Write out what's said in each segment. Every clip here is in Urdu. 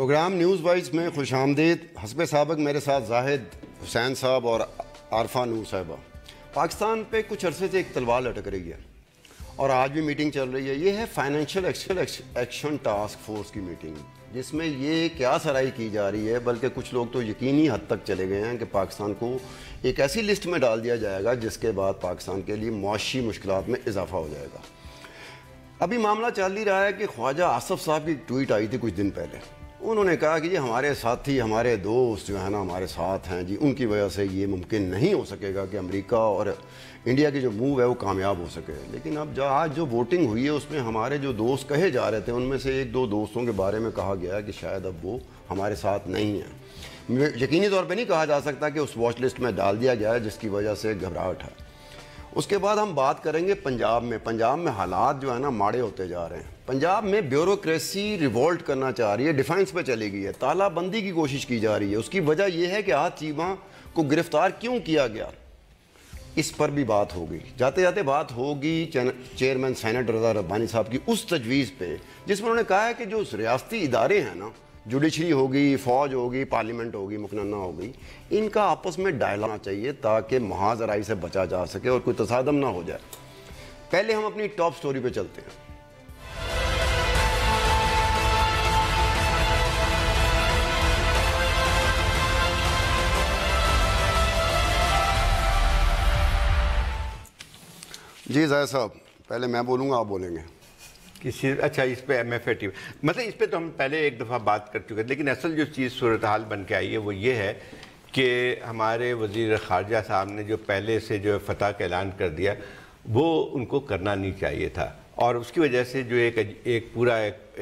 پروگرام نیوز وائز میں خوش آمدید. حسب سابق میرے ساتھ زاہد حسین صاحب اور عارفہ نور صاحبہ. پاکستان پہ کچھ عرصے سے ایک تلوار لٹک رہی ہے اور آج بھی میٹنگ چل رہی ہے. یہ ہے فائنینشیل ایکشن ٹاسک فورس کی میٹنگ, جس میں یہ کیا سرائی کی جا رہی ہے, بلکہ کچھ لوگ تو یقینی حد تک چلے گئے ہیں کہ پاکستان کو ایک ایسی لسٹ میں ڈال دیا جائے گا جس کے بعد پاکستان کے لیے معاشی مشکلات میں اضافہ ہو جائے گا. ابھی معاملہ چل ہی رہا ہے کہ خواجہ آصف صاحب کی ٹویٹ آئی تھی کچھ دن پہلے. انہوں نے کہا کہ یہ ہمارے ساتھی, ہمارے دوست جو ہے نا ہمارے ساتھ ہیں جی, ان کی وجہ سے یہ ممکن نہیں ہو سکے گا کہ امریکہ اور انڈیا کی جو موو ہے وہ کامیاب ہو سکے. لیکن اب آج جو ووٹنگ ہوئی ہے اس میں ہمارے جو دوست کہے جا رہے تھے ان میں سے ایک دو دوستوں کے بارے میں کہا گیا کہ شاید اب وہ ہمارے ساتھ نہیں ہیں. یقینی طور پہ نہیں کہا جا سکتا کہ اس واچ لسٹ میں ڈال دیا گیا ہے جس کی وجہ سے گھبراہٹ ہے. اس کے بعد ہم بات کریں گے پنجاب میں حالات جو ہے نا ماڑے ہوتے جا رہے ہیں. پنجاب میں بیوروکریسی ریوولٹ کرنا چاہ رہی ہے, ڈیفینس پہ چلی گئی ہے, تالہ بندی کی کوشش کی جا رہی ہے. اس کی وجہ یہ ہے کہ آج چیمہ کو گرفتار کیوں کیا گیا, اس پر بھی بات ہوگی. جاتے جاتے بات ہوگی چیئرمین سینٹ رضا ربانی صاحب کی اس تجویز پہ جس میں انہوں نے کہا ہے کہ جو ریاستی ادارے ہیں نا, جوڈیشری ہوگی, فوج ہوگی, پارلیمنٹ ہوگی, مقننہ ہوگی, ان کا آپس میں ڈائلاگ ہونا چاہیے تاکہ محاذ آرائی سے بچا جا سکے اور کوئی تصادم نہ ہو جائے. پہلے ہم اپنی ٹاپ سٹوری پہ چلتے ہیں. جی زاہد صاحب, پہلے میں بولوں گا آپ بولیں گے. اچھا, اس پہ MFAT مطلب اس پہ تو ہم پہلے ایک دفعہ بات کر چکے ہیں, لیکن اصل جو چیز صورتحال بن کے آئی ہے وہ یہ ہے کہ ہمارے وزیر خارجہ صاحب نے جو پہلے سے جو فتح کا اعلان کر دیا وہ ان کو کرنا نہیں چاہیے تھا, اور اس کی وجہ سے جو ایک پورا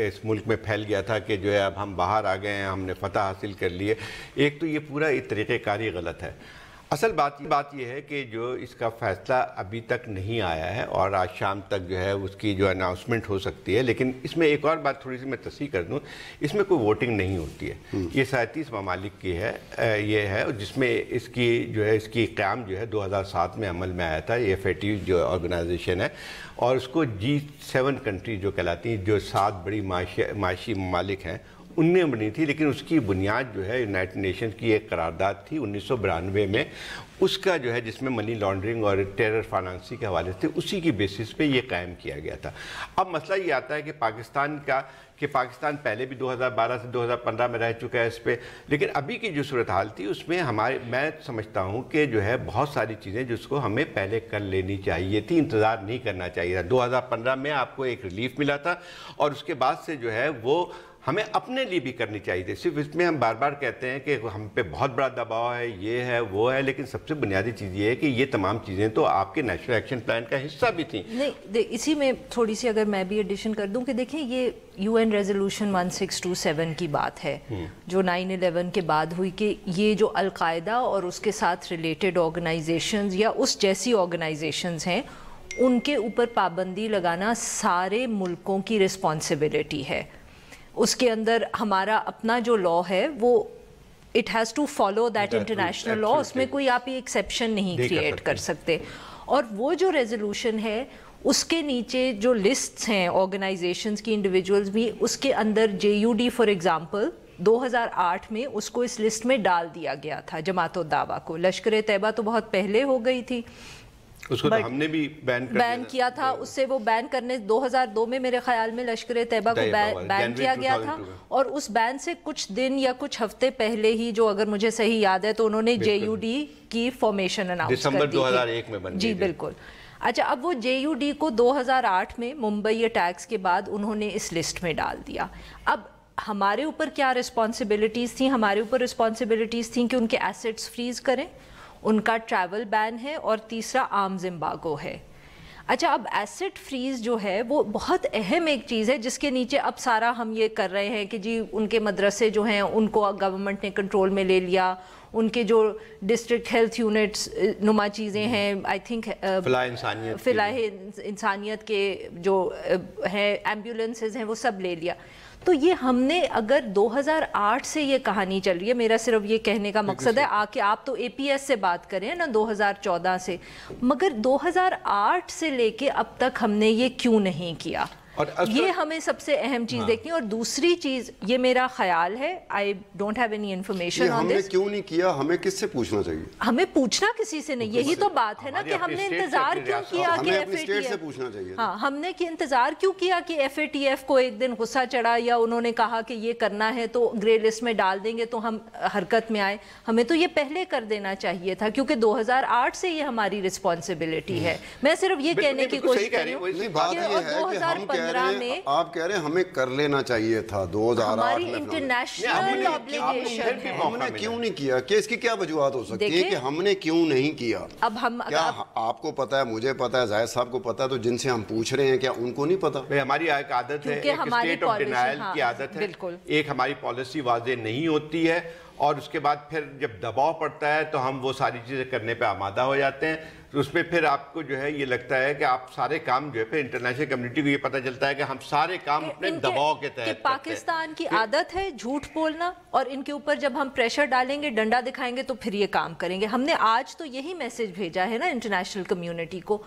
اس ملک میں پھیل گیا تھا کہ جو ہے اب ہم باہر آ گئے ہیں, ہم نے فتح حاصل کر لی ہے. ایک تو یہ پورا طریقہ کاری غلط ہے. اصل بات یہ ہے کہ جو اس کا فیصلہ ابھی تک نہیں آیا ہے اور آج شام تک جو ہے اس کی جو اناؤنسمنٹ ہو سکتی ہے. لیکن اس میں ایک اور بات تھوڑی سی میں تصحیح کر دوں, اس میں کوئی ووٹنگ نہیں ہوتی ہے. یہ 37 ممالک کی ہے, یہ ہے جس میں اس کی قیام جو ہے 2007 میں عمل میں آیا تھا. یہ FAT جو آرگنائزیشن ہے اور اس کو G7 کنٹری جو کہلاتی ہیں, جو 7 بڑی معاشی ممالک ہیں, ان نے بنی تھی. لیکن اس کی بنیاد جو ہے یونائٹڈ نیشنز کی ایک قرارداد تھی 1992 میں, اس کا جو ہے جس میں منی لانڈرنگ اور ٹیرر فائنانسی کے حوالے سے اسی کی بیسس پہ یہ قائم کیا گیا تھا. اب مسئلہ یہ آتا ہے کہ پاکستان پہلے بھی 2012 سے 2015 میں رہ چکا ہے اس پہ, لیکن ابھی کی جو صورتحال تھی اس میں میں سمجھتا ہوں کہ جو ہے بہت ساری چیزیں جس کو ہمیں پہلے کر لینی چاہیے تھی, انتظار نہیں کرنا چاہیے تھا. 2015 میں آپ کو ایک ریلیف ملا تھا اور اس کے بعد سے جو ہے وہ ہمیں اپنے لیے بھی کرنی چاہیے تھی. صرف اس میں ہم بار بار کہتے ہیں کہ ہم پہ بہت بڑا دباؤ ہے, یہ ہے وہ ہے, لیکن سب سے بنیادی چیز یہ ہے کہ یہ تمام چیزیں تو آپ کے نیشنل ایکشن پلان کا حصہ بھی تھیں. نہیں, اسی میں تھوڑی سی اگر میں بھی ایڈیشن کر دوں کہ دیکھیں یہ UN ریزولوشن 1627 کی بات ہے جو 9/11 کے بعد ہوئی, کہ یہ جو القاعدہ اور اس کے ساتھ ریلیٹڈ آرگنائزیشنز یا اس جیسی آرگنائزیشنز ہیں ان کے اوپر پابندی لگانا سارے ملکوں کی رسپانسبلٹی ہے. اس کے اندر ہمارا اپنا جو لا ہے وہ it has to follow that international law, اس میں کوئی آپ ایکسیپشن نہیں کریٹ کر سکتے. اور وہ جو ریزولوشن ہے اس کے نیچے جو لسٹس ہیں آرگنائزیشنز کی, انڈیویجولز بھی, اس کے اندر JUD فار ایگزامپل 2008 میں اس کو اس لسٹ میں ڈال دیا گیا تھا. جماعت الدعوہ کو, لشکر طیبہ تو بہت پہلے ہو گئی تھی, اس کو تو ہم نے بھی بین کیا تھا. اس سے وہ بین کرنے 2002 میں میرے خیال میں لشکر طیبہ کو بین کیا گیا تھا, اور اس بین سے کچھ دن یا کچھ ہفتے پہلے ہی جو اگر مجھے صحیح یاد ہے تو انہوں نے JUD کی فارمیشن اناؤنس کر دی تھی. دسمبر 2001 میں بن گئی. جی بالکل. اچھا, اب وہ JUD کو 2008 میں ممبئی اٹیکس کے بعد انہوں نے اس لسٹ میں ڈال دیا. اب ہمارے اوپر کیا رسپانسبلٹیز تھیں؟ ہمارے اوپر رسپانسبلٹیز تھیں کہ ان کے ایسٹس فریز کریں, ان کا ٹریول بین ہے, اور تیسرا آرمز امبارگو ہے. اچھا, اب ایسٹ فریز جو ہے وہ بہت اہم ایک چیز ہے جس کے نیچے اب سارا ہم یہ کر رہے ہیں کہ جی ان کے مدرسے جو ہیں ان کو گورنمنٹ نے کنٹرول میں لے لیا, ان کے جو ڈسٹرکٹ ہیلتھ یونٹس نما چیزیں ہیں, آئی تھنک فلاح انسانیت کے جو ہیں ایمبولینسز ہیں وہ سب لے لیا. تو یہ ہم نے اگر 2008 سے یہ کہانی چل رہی ہے, میرا صرف یہ کہنے کا مقصد ہے کہ آپ تو APS سے بات کریں نا 2014 سے, مگر 2008 سے لے کے اب تک ہم نے یہ کیوں نہیں کیا؟ یہ ہمیں سب سے اہم چیز دیکھنی ہے. اور دوسری چیز یہ میرا خیال ہے, I don't have any information on this, ہم نے کیوں نہیں کیا, ہمیں کس سے پوچھنا چاہیے؟ ہمیں پوچھنا کسی سے نہیں, یہی تو بات ہے نا کہ ہم نے انتظار کیوں کیا کہ اپنی اسٹیٹ سے پوچھنا چاہیے. ہاں, ہم نے انتظار کیوں کیا کہ FATF کو ایک دن غصہ چڑھا یا انہوں نے کہا کہ یہ کرنا ہے تو گرے لسٹ میں ڈال دیں گے تو ہم حرکت میں آئے. ہمیں تو یہ پہلے کر دینا چاہیے تھا, کیونکہ 2008 سے یہ ہماری رسپانسبلٹی ہے. میں صرف یہ کہنے کی کوشش کر رہی ہوں بات یہ ہے کہ ہم کہہ رہے ہیں, آپ کہہ رہے ہیں ہمیں کر لینا چاہیے تھا 2008 میں. ہماری انٹرنیشنل اوبلیگیشن ہے. ہم نے کیوں نہیں کیا, کہ اس کی کیا وجوہات ہو سکتی ہے کہ ہم نے کیوں نہیں کیا؟ اب ہم کیا آپ کو پتا ہے, مجھے پتا ہے, زاہد صاحب کو پتا ہے, تو جن سے ہم پوچھ رہے ہیں کیا ان کو نہیں پتا؟ ہماری ایک عادت ہے, ایک اسٹیٹ آف ڈینائل کی عادت ہے, ایک ہماری پالیسی واضح نہیں ہوتی ہے, اور اس کے بعد پھر جب دباؤ پڑتا ہے تو ہم وہ ساری چیزیں کرنے پہ آمادہ ہو جاتے ہیں. تو اس میں پھر آپ کو جو ہے یہ لگتا ہے کہ آپ سارے کام جو ہے پھر انٹرنیشنل کمیونٹی کو یہ پتہ چلتا ہے کہ ہم سارے کام اپنے دباؤ کے تحت کرتے ہیں. پاکستان کی عادت ہے جھوٹ بولنا, اور ان کے اوپر جب ہم پریشر ڈالیں گے, ڈنڈا دکھائیں گے تو پھر یہ کام کریں گے. ہم نے آج تو یہی میسج بھیجا ہے نا انٹرنیشنل کمیونٹی کو.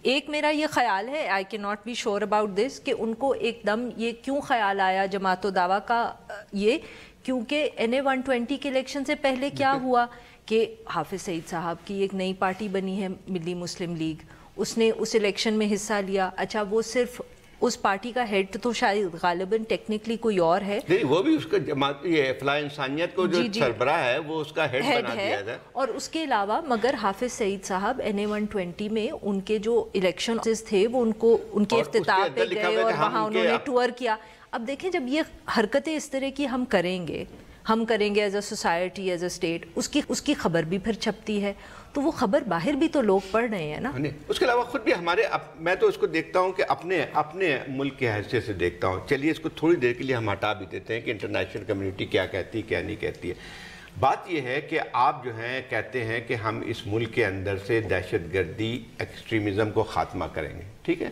ایک میرا یہ خیال ہے, آئی کی not be sure about this, کہ ان کو ایک دم یہ کیوں خیال آیا جماعت و دعویٰ کا, یہ کیونکہ NA-120 کے الیکشن سے پہلے کیا ہوا کہ حافظ سعید صاحب کی ایک نئی پارٹی بنی ہے ملی مسلم لیگ, اس نے اس الیکشن میں حصہ لیا. اچھا, وہ صرف اس پارٹی کا ہیڈ تو شاید غالباً ٹیکنیکلی کوئی اور ہے, وہ بھی اس کا جماعت یہ فلاح انسانیت کو جو سربراہ ہے وہ اس کا ہیڈ بنا دیا تھا. اور اس کے علاوہ مگر حافظ سعید صاحب NA-120 میں ان کے جو الیکشن تھے وہ ان کے افتتاح پہ گئے اور وہاں انہوں نے ٹور کیا. اب دیکھیں, جب یہ حرکتیں اس طرح کی ہم کریں گے as a society, as a state, اس کی خبر بھی پھر چھپتی ہے, تو وہ خبر باہر بھی تو لوگ پڑھ رہے ہیں نا. اس کے علاوہ خود بھی ہمارے, میں تو اس کو دیکھتا ہوں کہ اپنے ملک کے حیثیت سے دیکھتا ہوں. چلیے اس کو تھوڑی دیر کے لیے ہم ہٹا بھی دیتے ہیں کہ انٹرنیشنل کمیونٹی کیا کہتی ہے کیا نہیں کہتی ہے. بات یہ ہے کہ آپ جو ہیں کہتے ہیں کہ ہم اس ملک کے اندر سے دہشت گردی ایکسٹریمزم کو خاتمہ کریں گے, ٹھیک ہے.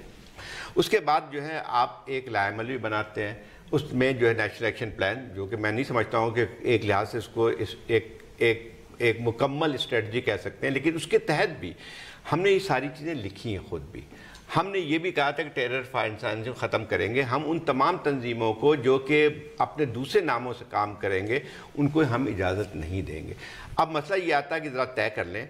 اس کے بعد جو ہے آپ ایک لائحہ عمل بھی بناتے ہیں, اس میں جو ہے نیشنل ایکشن پلان, جو کہ میں نہیں سمجھتا ہوں کہ ایک لحاظ سے اس کو ایک مکمل اسٹریٹجی کہہ سکتے ہیں, لیکن اس کے تحت بھی ہم نے یہ ساری چیزیں لکھی ہیں. خود بھی ہم نے یہ بھی کہا تھا کہ ٹیرر فار انسانیت ختم کریں گے. ہم ان تمام تنظیموں کو جو کہ اپنے دوسرے ناموں سے کام کریں گے ان کو ہم اجازت نہیں دیں گے. اب مسئلہ یہ آتا ہے کہ ذرا طے کر لیں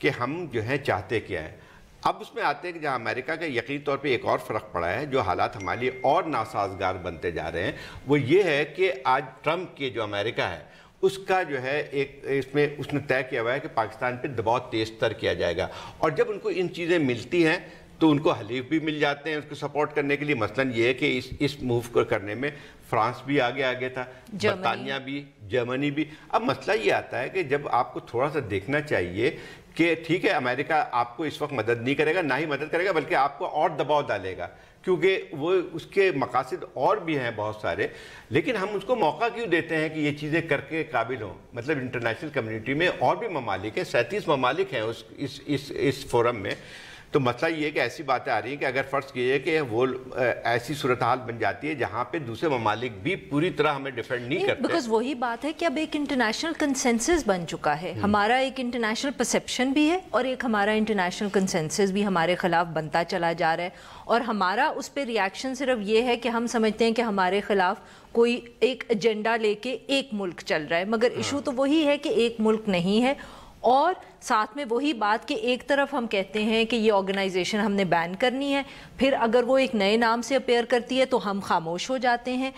کہ ہم جو ہیں چاہتے کیا ہے. اب اس میں آتے ہیں کہ جہاں امریکہ کا یقینی طور پہ ایک اور فرق پڑا ہے, جو حالات ہمارے لیے اور ناسازگار بنتے جا رہے ہیں, وہ یہ ہے کہ آج ٹرمپ کے جو امریکہ ہے اس کا جو ہے اس نے طے کیا ہوا ہے کہ پاکستان پہ دباؤ تیز تر کیا جائے گا. اور جب ان کو ان چیزیں ملتی ہیں تو ان کو حلیف بھی مل جاتے ہیں اس کو سپورٹ کرنے کے لیے. مثلاً یہ ہے کہ اس موو کو کرنے میں فرانس بھی آگے تھا, برطانیہ بھی, جرمنی بھی. اب مسئلہ یہ آتا ہے کہ جب آپ کو تھوڑا سا دیکھنا چاہیے کہ ٹھیک ہے امریکہ آپ کو اس وقت مدد نہیں کرے گا, نہ ہی مدد کرے گا, بلکہ آپ کو اور دباؤ ڈالے گا, کیونکہ وہ اس کے مقاصد اور بھی ہیں بہت سارے. لیکن ہم اس کو موقع کیوں دیتے ہیں کہ یہ چیزیں کر کے قابل ہوں. مطلب انٹرنیشنل کمیونٹی میں اور بھی ممالک ہیں, 37 ممالک ہیں اس فورم میں. تو مسئلہ یہ ہے کہ ایسی باتیں آ رہی ہیں کہ اگر فرض کیجئے کہ وہ ایسی صورتحال بن جاتی ہے جہاں پہ دوسرے ممالک بھی پوری طرح ہمیں ڈیفینڈ نہیں کرتے, بیکاز وہی بات ہے کہ اب ایک انٹرنیشنل کنسنسس بن چکا ہے. ہمارا ایک انٹرنیشنل پرسیپشن بھی ہے اور ایک ہمارا انٹرنیشنل کنسنسس بھی ہمارے خلاف بنتا چلا جا رہا ہے. اور ہمارا اس پہ ریاکشن صرف یہ ہے کہ ہم سمجھتے ہیں کہ ہمارے خلاف کوئی ایک ایجنڈا لے کے ایک ملک چل رہا ہے, مگر ایشو تو وہی ہے کہ ایک ملک نہیں ہے. اور ساتھ میں وہی بات کہ ایک طرف ہم کہتے ہیں کہ یہ آرگنائزیشن ہم نے بین کرنی ہے, پھر اگر وہ ایک نئے نام سے اپیئر کرتی ہے تو ہم خاموش ہو جاتے ہیں.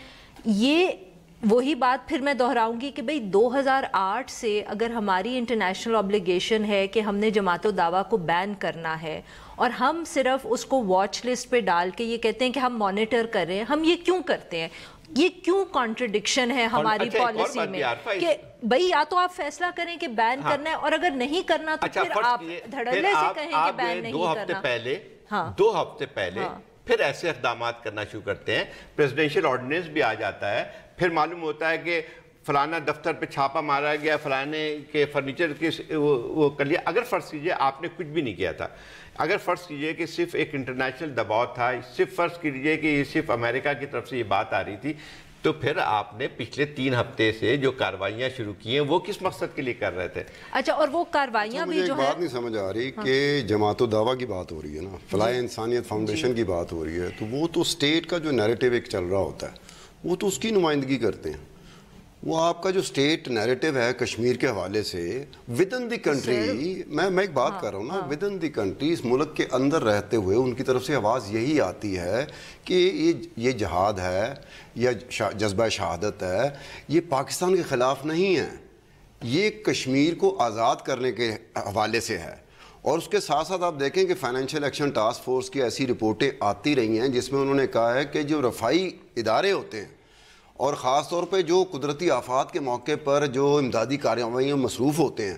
یہ وہی بات پھر میں دہراؤں گی کہ بھئی 2008 سے اگر ہماری انٹرنیشنل آبلیگیشن ہے کہ ہم نے جماعت و دعویٰ کو بین کرنا ہے اور ہم صرف اس کو واچ لسٹ پہ ڈال کے یہ کہتے ہیں کہ ہم مانیٹر کر رہے ہیں, ہم یہ کیوں کرتے ہیں؟ یہ کیوں کانٹرڈکشن ہے ہماری پالیسی میں کہ بھئی یا تو آپ فیصلہ کریں کہ بین کرنا ہے, اور اگر نہیں کرنا تو پھر آپ دھڑلے سے کہیں کہ بین نہیں کرنا. 2 ہفتے پہلے پھر ایسے اقدامات کرنا شروع کرتے ہیں, پریزیڈنشیل آرڈیننس بھی آ جاتا ہے, پھر معلوم ہوتا ہے کہ فلانا دفتر پہ چھاپا مارا گیا, فلانے کے فرنیچر کے وہ کر لیا. اگر فرض کیجئے آپ نے کچھ بھی نہیں کیا تھا, اگر فرض کیجئے کہ صرف ایک انٹرنیشنل دباؤ تھا, صرف فرض کیجئے کہ یہ صرف امریکہ کی طرف سے یہ بات آ رہی تھی, تو پھر آپ نے پچھلے 3 ہفتے سے جو کاروائیاں شروع کی ہیں وہ کس مقصد کے لیے کر رہے تھے؟ اچھا، اور وہ کاروائیاں بھی جو ہے، بات نہیں سمجھ آ رہی کہ جماعت الدعویٰ کی بات ہو رہی ہے نا، فلاح انسانیت فاؤنڈیشن کی بات ہو رہی ہے، تو وہ تو اسٹیٹ کا جو نیریٹو ایک چل رہا ہوتا ہے وہ تو اس کی نمائندگی کرتے ہیں. وہ آپ کا جو اسٹیٹ نیریٹو ہے کشمیر کے حوالے سے ود ان دی کنٹری، میں ایک بات کر رہا ہوں نا، ود ان دی کنٹری، اس ملک کے اندر رہتے ہوئے ان کی طرف سے آواز یہی آتی ہے کہ یہ جہاد ہے یا جذبہ شہادت ہے، یہ پاکستان کے خلاف نہیں ہے، یہ کشمیر کو آزاد کرنے کے حوالے سے ہے. اور اس کے ساتھ ساتھ آپ دیکھیں کہ فائنینشیل ایکشن ٹاسک فورس کی ایسی رپورٹیں آتی رہی ہیں جس میں انہوں نے کہا ہے کہ جو رفائی ادارے ہوتے ہیں اور خاص طور پہ جو قدرتی آفات کے موقع پر جو امدادی کارروائیوں مصروف ہوتے ہیں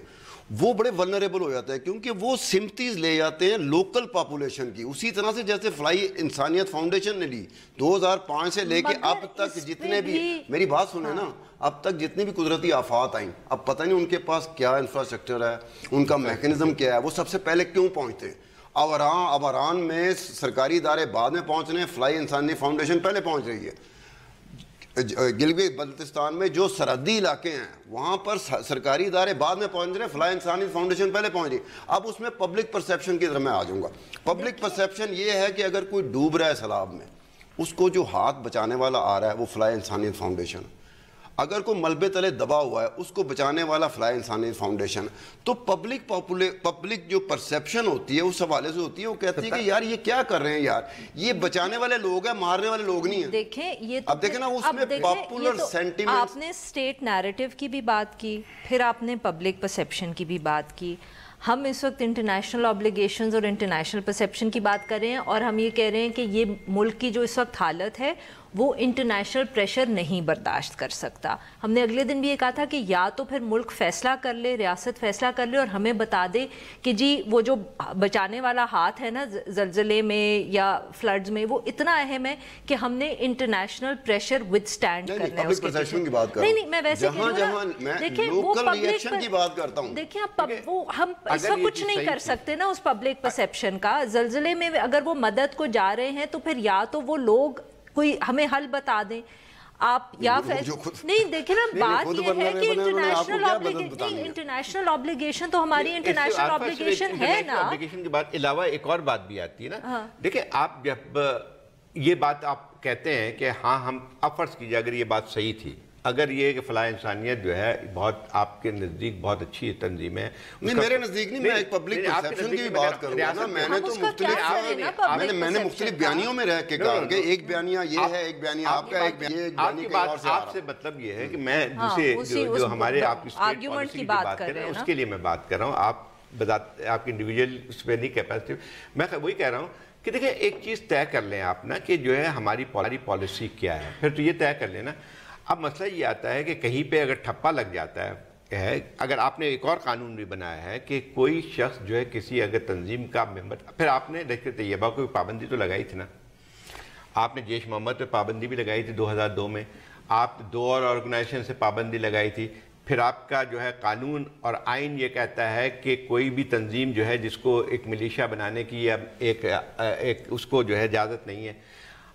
وہ بڑے ولنریبل ہو جاتے ہیں، کیونکہ وہ سمپتیز لے جاتے ہیں لوکل پاپولیشن کی. اسی طرح سے جیسے فلاح انسانیت فاؤنڈیشن نے لی 2005 سے لے کے اب تک جتنے بھی، میری بات سنیں نا، اب تک جتنی بھی قدرتی آفات آئیں، اب پتہ نہیں ان کے پاس کیا انفراسٹرکچر ہے، ان کا میکنزم کیا ہے، وہ سب سے پہلے کیوں پہنچتے ہیں. اباران میں سرکاری ادارے بعد میں پہنچ رہے ہیں، فلاح انسانیت فاؤنڈیشن پہلے پہنچ رہی ہے. گلگت بلتستان میں جو سرحدی علاقے ہیں وہاں پر سرکاری ادارے بعد میں پہنچ رہے ہیں، فلاح انسانیت فاؤنڈیشن پہلے پہنچ رہی. اب اس میں پبلک پرسیپشن کی طرف میں آ جاؤں گا. پبلک پرسیپشن یہ ہے کہ اگر کوئی ڈوب رہا ہے سیلاب میں، اس کو جو ہاتھ بچانے والا آ رہا ہے وہ فلاح انسانیت فاؤنڈیشن. اگر کوئی ملبے تلے دبا ہوا ہے اس کو بچانے والا فلاح انسانیت فاؤنڈیشن. تو پبلک جو پرسیپشن ہوتی ہے اس حوالے سے ہوتی ہے، وہ کہتی ہے کہ یار یہ کیا کر رہے ہیں، یار یہ بچانے والے لوگ ہیں، مارنے والے لوگ نہیں ہیں. دیکھیں یہ اب دیکھیں نا اس میں پاپولر سینٹیمنٹ، آپ نے اسٹیٹ نیریٹو کی بھی بات کی، پھر آپ نے پبلک پرسیپشن کی بھی بات کی. ہم اس وقت انٹرنیشنل آبلیگیشنز اور انٹرنیشنل پرسیپشن کی بات کر رہے ہیں، اور ہم یہ کہہ رہے ہیں کہ یہ ملک کی جو اس وقت حالت ہے وہ انٹرنیشنل پریشر نہیں برداشت کر سکتا. ہم نے اگلے دن بھی یہ کہا تھا کہ یا تو پھر ملک فیصلہ کر لے، ریاست فیصلہ کر لے اور ہمیں بتا دے کہ جی وہ جو بچانے والا ہاتھ ہے نا زلزلے میں یا فلڈز میں، وہ اتنا اہم ہے کہ ہم نے انٹرنیشنل پریشر ود سٹینڈ کرنا ہے اس کے پیچھے. نہیں میں ویسے دیکھیں وہ پبلک کی بات کرتا ہوں. دیکھیں وہ ہم اس وقت کچھ نہیں کر سکتے نا اس پبلک پرسیپشن کا. زلزلے میں اگر وہ مدد کو جا رہے ہیں تو پھر یا تو وہ لوگ کوئی ہمیں حل بتا دیں آپ، یا نہیں. دیکھیں نا بات یہ ہے کہ انٹرنیشنل آبلیگیشن تو ہماری انٹرنیشنل آبلیگیشن ہے نا. آبلیگیشن کے بعد علاوہ ایک اور بات بھی آتی ہے نا. دیکھیں آپ جب یہ بات آپ کہتے ہیں کہ ہاں ہم اب فرض کیجیے اگر یہ بات صحیح تھی، اگر یہ کہ فلاح انسانیت جو ہے بہت آپ کے نزدیک بہت اچھی تنظیم ہے. نہیں میرے نزدیک نہیں، میں ایک پبلک پرسیپشن کی بھی بات کروں گا نا. میں نے تو مختلف بیانیوں میں رہ کے کہا کہ ایک بیانیہ یہ ہے، ایک بیانیہ آپ کا، ایک بیانیہ آپ سے مطلب یہ ہے کہ میں دوسرے جو ہمارے آپ کی اسٹیٹ پالیسی کی بات کر رہے ہیں اس کے لیے میں بات کر رہا ہوں. آپ کی انڈیویجول اس پہ نہیں کیپیسٹی. میں وہی کہہ رہا ہوں کہ دیکھیں ایک چیز طے کر لیں آپ نا کہ جو ہے ہماری پالیسی کیا ہے، پھر تو یہ طے کر لینا. اب مسئلہ یہ آتا ہے کہ کہیں پہ اگر ٹھپا لگ جاتا ہے، اگر آپ نے ایک اور قانون بھی بنایا ہے کہ کوئی شخص جو ہے کسی اگر تنظیم کا ممبر، پھر آپ نے دیکھتے طیبہ کو پابندی تو لگائی تھی نا، آپ نے جیش محمد پہ پابندی بھی لگائی تھی 2002 میں، آپ 2 اور آرگنائزیشن سے پابندی لگائی تھی. پھر آپ کا جو ہے قانون اور آئین یہ کہتا ہے کہ کوئی بھی تنظیم جو ہے جس کو ایک ملیشیا بنانے کی یا ایک اس کو جو ہے اجازت نہیں ہے.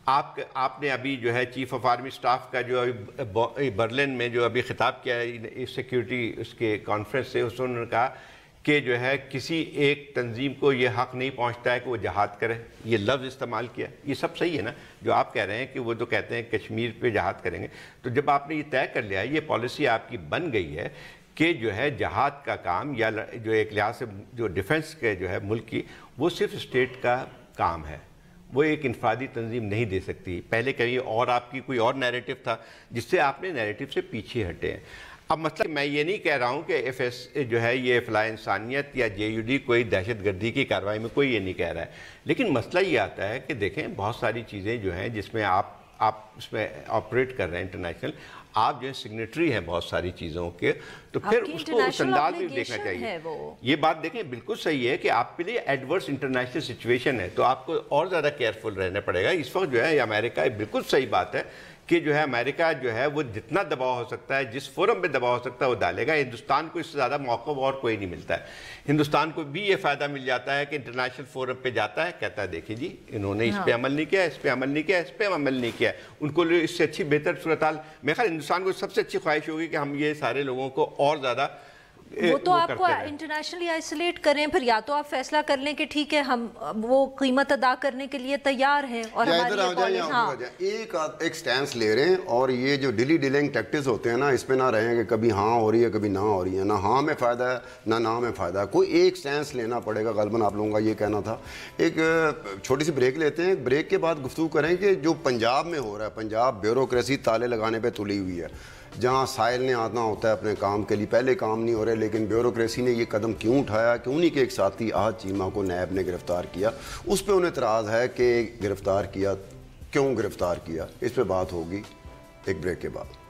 آپ نے ابھی جو ہے چیف آف آرمی سٹاف کا جو ابھی برلن میں جو ابھی خطاب کیا ہے سیکیورٹی اس کے کانفرنس سے، اس نے کہا کہ جو ہے کسی ایک تنظیم کو یہ حق نہیں پہنچتا ہے کہ وہ جہاد کرے. یہ لفظ استعمال کیا. یہ سب صحیح ہے نا جو آپ کہہ رہے ہیں کہ وہ تو کہتے ہیں کشمیر پہ جہاد کریں گے. تو جب آپ نے یہ طے کر لیا، یہ پالیسی آپ کی بن گئی ہے کہ جو ہے جہاد کا کام یا جو ایک لحاظ سے جو ڈیفنس کے جو ہے ملک کی، وہ صرف اسٹیٹ کا کام ہے، وہ ایک انفرادی تنظیم نہیں دے سکتی. پہلے کہیں اور آپ کی کوئی اور نیریٹو تھا جس سے آپ نے نیریٹو سے پیچھے ہٹے ہیں. اب مطلب میں یہ نہیں کہہ رہا ہوں کہ ایف ایس جو ہے یہ فلاح انسانیت یا جے یو ڈی کوئی دہشت گردی کی کارروائی میں کوئی یہ نہیں کہہ رہا ہے، لیکن مسئلہ یہ آتا ہے کہ دیکھیں بہت ساری چیزیں جو ہیں جس میں آپ اس میں آپریٹ کر رہے ہیں انٹرنیشنل، آپ جو ہے سگنیٹری ہیں بہت ساری چیزوں کے، تو پھر اس کو اس انداز میں دیکھنا چاہیے. یہ بات دیکھیں بالکل صحیح ہے کہ آپ کے لیے ایڈورس انٹرنیشنل سچویشن ہے تو آپ کو اور زیادہ کیئرفل رہنا پڑے گا. اس وقت جو ہے امریکہ بالکل صحیح بات ہے کہ جو ہے امریکہ جو ہے وہ جتنا دباؤ ہو سکتا ہے، جس فورم پہ دباؤ ہو سکتا ہے وہ ڈالے گا. ہندوستان کو اس سے زیادہ موقع اور کوئی نہیں ملتا ہے. ہندوستان کو بھی یہ فائدہ مل جاتا ہے کہ انٹرنیشنل فورم پہ جاتا ہے، کہتا ہے دیکھیں جی انہوں نے اس پہ عمل نہیں کیا، اس پہ عمل نہیں کیا، اس پہ عمل نہیں کیا. ان کو اس سے اچھی بہتر صورتحال، میرے خیال ہندوستان کو سب سے اچھی خواہش ہوگی کہ ہم یہ سارے لوگوں کو اور زیادہ وہ تو آپ کو انٹرنیشنلی آئسولیٹ کریں، پھر یا تو آپ فیصلہ کر لیں کہ ٹھیک ہے ہم وہ قیمت ادا کرنے کے لیے تیار ہیں اور ایک سٹینس لے رہے ہیں. اور یہ جو ڈیلی ڈیلنگ ٹیکٹس ہوتے ہیں نا، اس پہ نہ رہیں کہ کبھی ہاں ہو رہی ہے کبھی نہ ہو رہی ہے، نہ ہاں میں فائدہ ہے نہ میں فائدہ ہے. کوئی ایک سٹینس لینا پڑے گا غالباً. آپ لوگوں کا یہ کہنا تھا. ایک چھوٹی سی بریک لیتے ہیں، بریک کے بعد گفتگو کریں کہ جو پنجاب میں ہو رہا ہے، پنجاب بیوروکریسی تالے لگانے پہ تلی ہوئی ہے، جہاں سائل نے آنا ہوتا ہے اپنے کام کے لیے، پہلے کام نہیں ہو رہے، لیکن بیوروکریسی نے یہ قدم کیوں اٹھایا کہ انہی کے ایک ساتھی احد چیمہ کو نیب نے گرفتار کیا. اس پہ انہیں اعتراض ہے کہ گرفتار کیا، کیوں گرفتار کیا. اس پہ بات ہوگی ایک بریک کے بعد.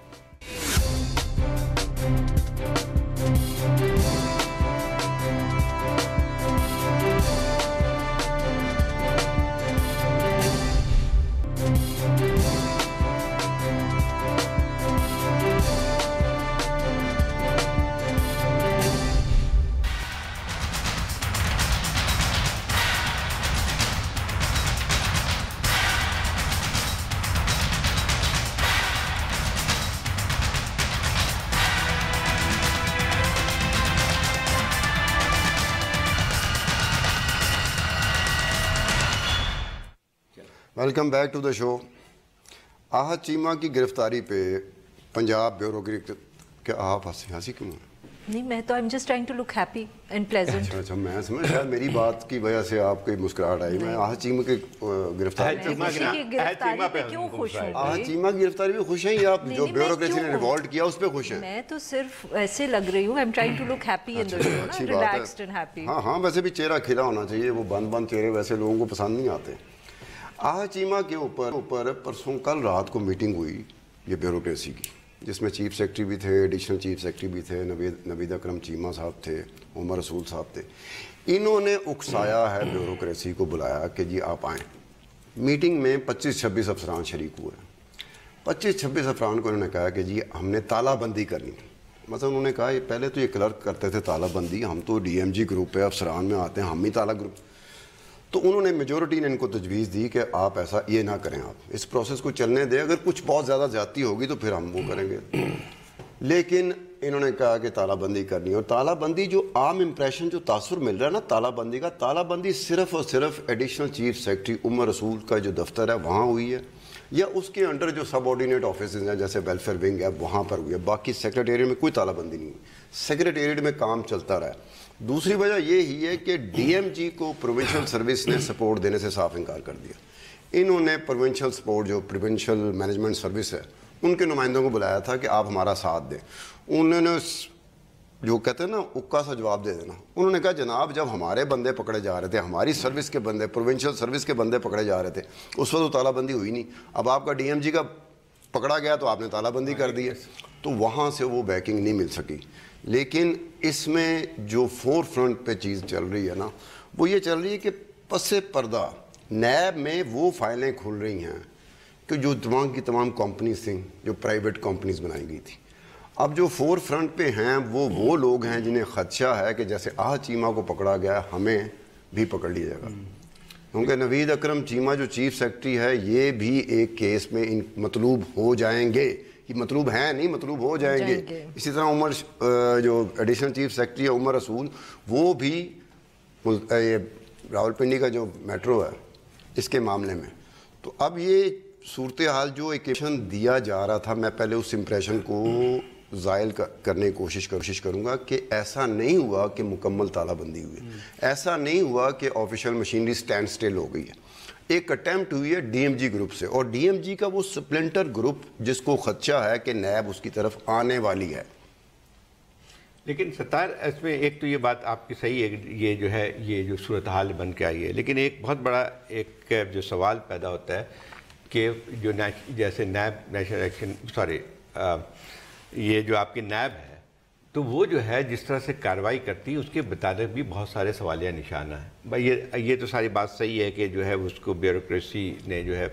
ویلکم بیک ٹو دا شو. احد چیمہ کی گرفتاری پہ پنجاب بیوروکریسی کیا آپ ہنسی کیوں ہیں؟ نہیں، میں تو I'm just trying to look happy and pleasant. اچھا میں سمجھ شاید میری بات کی وجہ سے آپ کی مسکراہٹ آئی. میں احد چیمہ کی گرفتاری پہ کیوں خوش ہوں؟ احد چیمہ کی گرفتاری پہ خوش ہیں یا آپ جو بیوروکریسی نے ریوولٹ کیا اس پہ خوش ہیں؟ میں تو صرف ایسے لگ رہی ہوں. I'm trying to look happy in the show, اچھی بات relaxed and happy. ہاں ویسے بھی چہرہ کھلا ہونا چاہیے. وہ بند چہرے ویسے لوگوں کو پسند نہیں آتے. احد چیمہ کے اوپر پرسوں کل رات کو میٹنگ ہوئی یہ بیوروکریسی کی، جس میں چیف سیکرٹری بھی تھے، ایڈیشنل چیف سیکرٹری بھی تھے، نوید اکرم چیمہ صاحب تھے، عمر رسول صاحب تھے. انہوں نے اکسایا ہے بیوروکریسی کو، بلایا کہ جی آپ آئیں. میٹنگ میں 25-26 افسران شریک ہوئے. 25-26 افسران کو انہوں نے کہا کہ جی ہم نے تالہ بندی کرنی. مثلا انہوں نے کہا پہلے تو یہ کلرک کرتے تھے تالہ بندی، ہم تو ڈی ایم جی گروپ پہ افسران میں آتے ہیں، ہم ہی تالہ گروپ. تو انہوں نے میجورٹی نے ان کو تجویز دی کہ آپ ایسا یہ نہ کریں، آپ اس پروسیس کو چلنے دیں، اگر کچھ بہت زیادہ زیادتی ہوگی تو پھر ہم وہ کریں گے. لیکن انہوں نے کہا کہ تالہ بندی کرنی ہے. اور تالہ بندی جو عام امپریشن جو تاثر مل رہا ہے نا تالہ بندی کا، تالہ بندی صرف اور صرف ایڈیشنل چیف سیکرٹری عمر رسول کا جو دفتر ہے وہاں ہوئی ہے، یا اس کے انڈر جو سب آرڈینیٹ آفیسز ہیں جیسے ویلفیئر ونگ ہے وہاں پر ہوئی ہے. باقی سیکریٹریٹ میں کوئی تالہ بندی نہیں ہوئی. سیکریٹریٹ میں کام چلتا رہا. دوسری وجہ یہ ہی ہے کہ ڈی ایم جی کو پروونشل سروس نے سپورٹ دینے سے صاف انکار کر دیا. انہوں نے پروونشل سپورٹ جو پروونشل مینجمنٹ سروس ہے ان کے نمائندوں کو بلایا تھا کہ آپ ہمارا ساتھ دیں. انہوں نے جو کہتے ہیں نا اکا سا جواب دے دینا. انہوں نے کہا جناب جب ہمارے بندے پکڑے جا رہے تھے، ہماری سروس کے بندے، پروونشل سروس کے بندے پکڑے جا رہے تھے، اس وقت تو تالہ بندی ہوئی نہیں. اب آپ کا ڈی ایم جی کا پکڑا گیا تو آپ نے تالہ بندی کر دی ہے، تو وہاں سے وہ بیکنگ نہیں مل سکی. لیکن اس میں جو فور فرنٹ پہ چیز چل رہی ہے نا وہ یہ چل رہی ہے کہ پس پردہ نیب میں وہ فائلیں کھل رہی ہیں کہ جو تمام کی تمام کمپنیز تھیں جو پرائیویٹ کمپنیز بنائی گئی تھی. اب جو فور فرنٹ پہ ہیں وہ لوگ ہیں جنہیں خدشہ ہے کہ جیسے احد چیمہ کو پکڑا گیا ہمیں بھی پکڑ لیا جائے گا. کیونکہ نوید اکرم چیمہ جو چیف سیکرٹری ہے یہ بھی ایک کیس میں مطلوب ہو جائیں گے. یہ مطلوب ہیں نہیں، مطلوب ہو جائیں گے. اسی طرح عمر جو ایڈیشنل چیف سیکرٹری ہے عمر رسول، وہ بھی راول پنڈی کا جو میٹرو ہے اس کے معاملے میں. تو اب یہ صورتحال جو ایکشن دیا جا رہا تھا، میں پہلے اس امپریشن کو زائل کرنے کی کوشش کروں گا کہ ایسا نہیں ہوا کہ مکمل تالہ بندی ہوئی، ایسا نہیں ہوا کہ آفیشیل مشینری سٹینڈ سٹل ہو گئی ہے. ایک اٹیمپٹ ہوئی ہے ڈی ایم جی گروپ سے، اور ڈی ایم جی کا وہ سپلنٹر گروپ جس کو خدشہ ہے کہ نیب اس کی طرف آنے والی ہے. لیکن ستار اس میں ایک تو یہ بات آپ کی صحیح ہے، یہ جو ہے یہ جو صورتحال بن کے آئی ہے. لیکن ایک بہت بڑا ایک جو سوال پیدا ہوتا ہے کہ جو جیسے نیب نیشنل الیکشن یہ جو آپ کی نیب ہے تو وہ جو ہے جس طرح سے کارروائی کرتی ہے اس کے متعلق بھی بہت سارے سوالیہ نشانہ ہیں. بھائی یہ تو ساری بات صحیح ہے کہ جو ہے اس کو بیوروکریسی نے جو ہے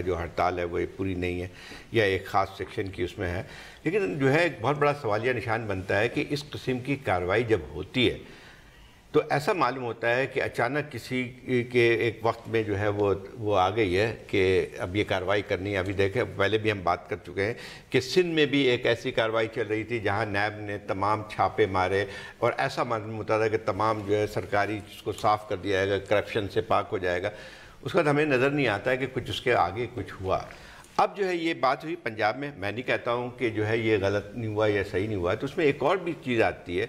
جو ہڑتال ہے وہ پوری نہیں ہے یا ایک خاص سیکشن کی اس میں ہے، لیکن جو ہے ایک بہت بڑا سوالیہ نشان بنتا ہے کہ اس قسم کی کارروائی جب ہوتی ہے تو ایسا معلوم ہوتا ہے کہ اچانک کسی کے ایک وقت میں جو ہے وہ آ گئی ہے کہ اب یہ کارروائی کرنی ہے۔ ابھی دیکھیں پہلے بھی ہم بات کر چکے ہیں کہ سندھ میں بھی ایک ایسی کارروائی چل رہی تھی جہاں نیب نے تمام چھاپے مارے اور ایسا معلوم ہوتا تھا کہ تمام جو ہے سرکاری اس کو صاف کر دیا جائے گا، کرپشن سے پاک ہو جائے گا۔ اس کا ہمیں نظر نہیں آتا ہے کہ کچھ اس کے آگے کچھ ہوا۔ اب جو ہے یہ بات ہوئی پنجاب میں، میں نہیں کہتا ہوں کہ جو ہے یہ غلط نہیں ہوا یا صحیح نہیں ہوا، تو اس میں ایک اور بھی چیز آتی ہے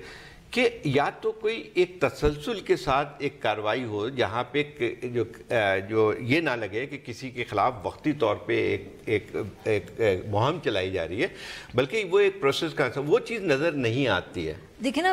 کہ یا تو کوئی ایک تسلسل کے ساتھ ایک کارروائی ہو جہاں پہ جو یہ نہ لگے کہ کسی کے خلاف وقتی طور پہ ایک مہم چلائی جا رہی ہے، بلکہ وہ ایک پروسیس کا وہ چیز نظر نہیں آتی ہے۔ دیکھیں نا،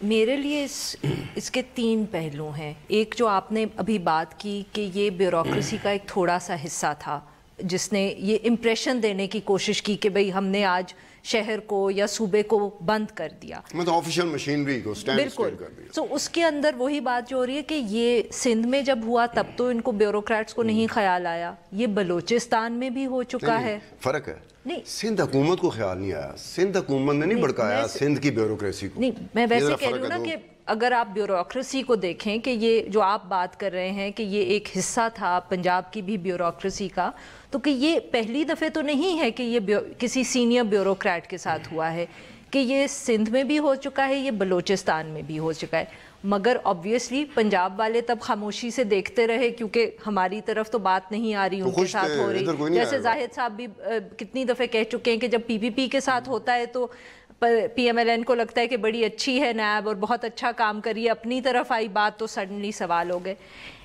میرے لیے اس کے 3 پہلو ہیں۔ ایک جو آپ نے ابھی بات کی کہ یہ بیوروکریسی کا ایک تھوڑا سا حصہ تھا جس نے یہ امپریشن دینے کی کوشش کی کہ بھئی ہم نے آج شہر کو یا صوبے کو بند کر دیا، مطلب آفیشیل مشینری کو بالکل۔ تو اس کے اندر وہی بات جو ہو رہی ہے کہ یہ سندھ میں جب ہوا تب تو ان کو بیوروکریٹس کو نہیں خیال آیا، یہ بلوچستان میں بھی ہو چکا ہے۔ فرق ہے، نہیں، سندھ حکومت کو خیال نہیں آیا، سندھ حکومت نے نہیں بھڑکایا سندھ کی بیوروکریسی کو۔ نہیں، میں ویسے کہہ رہی ہوں نا کہ اگر آپ بیوروکریسی کو دیکھیں کہ یہ جو آپ بات کر رہے ہیں کہ یہ ایک حصہ تھا پنجاب کی بھی بیوروکریسی کا، تو کہ یہ پہلی دفعہ تو نہیں ہے کہ یہ کسی سینئر بیوروکریٹ کے ساتھ ہوا ہے، کہ یہ سندھ میں بھی ہو چکا ہے، یہ بلوچستان میں بھی ہو چکا ہے۔ مگر آبویسلی پنجاب والے تب خاموشی سے دیکھتے رہے کیونکہ ہماری طرف تو بات نہیں آ رہی، ان کے ساتھ ہو رہی۔ جیسے زاہد صاحب بھی کتنی دفعہ کہہ چکے ہیں کہ جب پی پی پی کے ساتھ ہوتا ہے تو پی ایم ایل این کو لگتا ہے کہ بڑی اچھی ہے نیب اور بہت اچھا کام کریے، اپنی طرف آئی بات تو سڈنلی سوال ہو گئے۔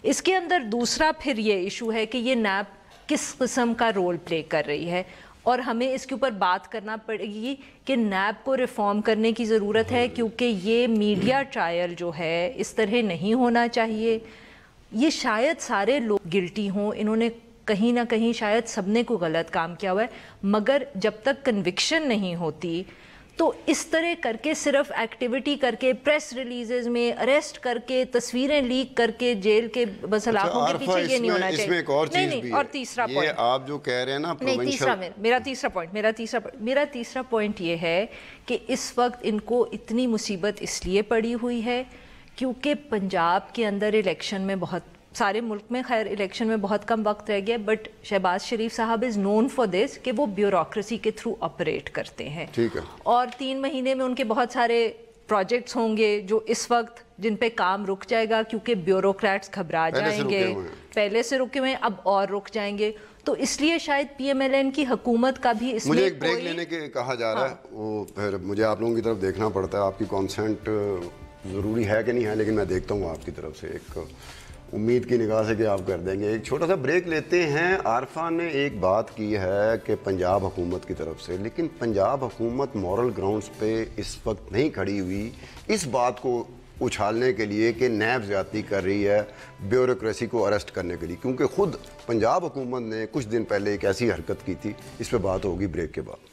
اس کے اندر دوسرا پھر یہ ایشو ہے کہ یہ نیب کس قسم کا رول پلے کر رہی ہے، اور ہمیں اس کے اوپر بات کرنا پڑے گی کہ نیب کو ریفارم کرنے کی ضرورت ہے، کیونکہ یہ میڈیا ٹرائل جو ہے اس طرح نہیں ہونا چاہیے۔ یہ شاید سارے لوگ گلٹی ہوں، انہوں نے کہیں نہ کہیں شاید سب نے کوئی غلط کام کیا ہوا ہے، مگر جب تک کنوکشن نہیں ہوتی تو اس طرح کر کے صرف ایکٹیویٹی کر کے پریس ریلیزز میں اریسٹ کر کے تصویریں لیک کر کے جیل کے سلاخوں کے پیچھے یہ نہیں ہونا چاہیے۔ اس میں ایک اور چیز بھی ہے، اور تیسرا پوائنٹ آپ جو کہہ رہے ہیں نا، میرا تیسرا پوائنٹ یہ ہے کہ اس وقت ان کو اتنی مصیبت اس لیے پڑی ہوئی ہے کیونکہ پنجاب کے اندر الیکشن میں بہت، سارے ملک میں خیر الیکشن میں بہت کم وقت رہ گیا، بٹ شہباز شریف صاحب از نون فار دس کہ وہ بیوروکریسی کے تھرو آپریٹ کرتے ہیں، اور 3 مہینے میں ان کے بہت سارے پروجیکٹس ہوں گے جو اس وقت جن پہ کام رک جائے گا کیونکہ بیوروکریٹس گھبرا جائیں گے، پہلے سے رکے ہوئے ہیں اب اور رک جائیں گے۔ تو اس لیے شاید پی ایم ایل این کی حکومت کا بھی اس میں مجھے ایک بریک لینے کے کہا جا رہا ہے، وہ پھر مجھے آپ لوگوں کی طرف دیکھنا پڑتا ہے، آپ کی کانسنٹ ضروری ہے کہ نہیں ہے، لیکن میں دیکھتا ہوں آپ کی طرف سے ایک امید کی نگاہ سے کہ آپ کر دیں گے۔ ایک چھوٹا سا بریک لیتے ہیں۔ عارفہ نے ایک بات کی ہے کہ پنجاب حکومت کی طرف سے، لیکن پنجاب حکومت مورل گراؤنڈز پہ اس وقت نہیں کھڑی ہوئی اس بات کو اچھالنے کے لیے کہ نیب زیادتی کر رہی ہے بیوروکریسی کو اریسٹ کرنے کے لیے، کیونکہ خود پنجاب حکومت نے کچھ دن پہلے ایک ایسی حرکت کی تھی۔ اس پہ بات ہوگی بریک کے بعد۔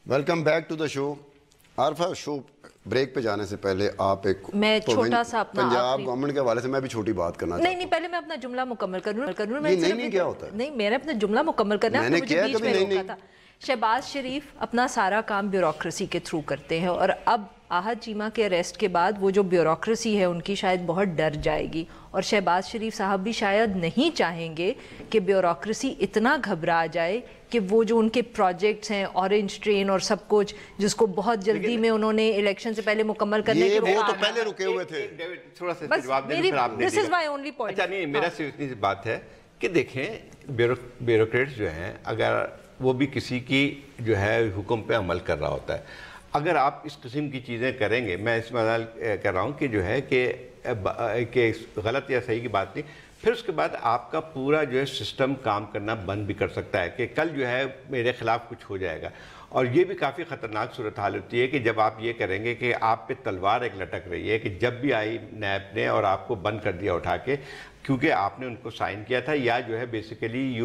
Welcome back to the show. Arifa, show break پہ جانے سے پہلے آپ ایک میں چھوٹا سا اپنا پنجاب گورنمنٹ کے حوالے سے میں بھی چھوٹی بات کرنا چاہتا ہوں۔ نہیں، پہلے میں اپنا جملہ مکمل کروں۔ نہیں کیا ہوتا ہے؟ نہیں، میں نے اپنا جملہ مکمل کرنا ہے، مجھے بیچ میں روکا تھا۔ شہباز شریف اپنا سارا کام بیوروکریسی کے تھرو کرتے ہیں، اور اب آحد چیمہ کے اریسٹ کے بعد وہ جو بیوروکریسی ہے ان کی شاید بہت ڈر جائے گی، اور شہباز شریف صاحب بھی شاید نہیں چاہیں گے کہ بیوروکریسی اتنا گھبرا جائے کہ وہ جو ان کے پروجیکٹس ہیں اورنج ٹرین اور سب کچھ جس کو بہت جلدی میں انہوں نے الیکشن سے پہلے مکمل کرنے کے وہ تو پہلے رکے ہوئے تھے۔ تھوڑا سا جواب دے دوں، دس از مائی اونلی پوائنٹ۔ اچھا، نہیں، میرا صرف اتنی سی بات ہے کہ دیکھیں بیوروکریٹس جو ہیں اگر وہ بھی کسی کی جو ہے حکم پہ عمل کر رہا ہوتا ہے، اگر آپ اس قسم کی چیزیں کریں گے، میں اس مثال کر رہا ہوں کہ جو ہے کہ غلط یا صحیح کی بات نہیں، پھر اس کے بعد آپ کا پورا جو ہے سسٹم کام کرنا بند بھی کر سکتا ہے کہ کل جو ہے میرے خلاف کچھ ہو جائے گا، اور یہ بھی کافی خطرناک صورتحال ہوتی ہے کہ جب آپ یہ کریں گے کہ آپ پہ تلوار ایک لٹک رہی ہے کہ جب بھی آئی نیب نے اور آپ کو بند کر دیا اٹھا کے کیونکہ آپ نے ان کو سائن کیا تھا یا جو ہے بیسیکلی